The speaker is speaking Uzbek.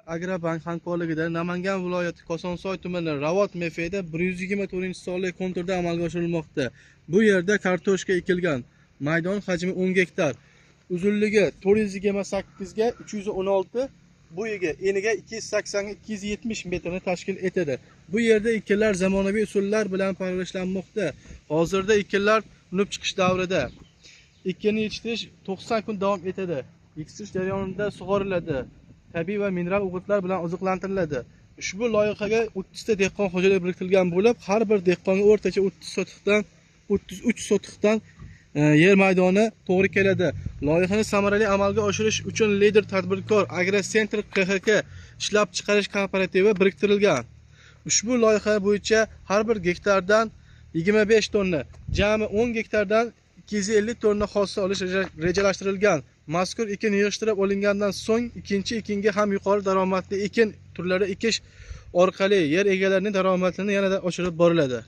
Agrobank hamkorligida Namangan viloyati Kosonsoy tumani Ravot MF'da 124-sonli konturda amalga oshirilmoqda. Bu yerda kartoshka ekilgan. Maydon hajmi 10 gektar. Uzunligi 428 ga 316, bo'yiga eniga 280 ga 270 metrni tashkil etadi. Bu yerda ekinlar zamonaviy usullar bilan parvarishlanmoqda. Hozirda ekinlar unib chiqish davrida. Ekinni yetishtirish 90 kun davom etadi. Yetishtirish jarayonida sug'oriladi. Tabiiy va mineral o'g'itlar bilan oziqlantiriladi. Ushbu loyihaga 30 ta dehqon xo'jaligi biriktirilgan bo'lib, har bir dehqonga o'rtacha 33 sotixdan yer maydoni to'g'ri keladi. Loyihani samarali amalga oshirish uchun lider tadbirkor Agrocentr KXK ishlab chiqarish kooperativi biriktirilgan. Ushbu loyiha bo'yicha har bir gektardan 25 tonna, jami 10 gektardan 250 tonna hosil olish rejalashtirilgan. Mazkur ekin yig'ishtirib olingandan so'ng ikkinchi ekinga ham yuqori daromadli ekin turlari ekish orqali yer egalarining daromadini yanada oshirib boriladi.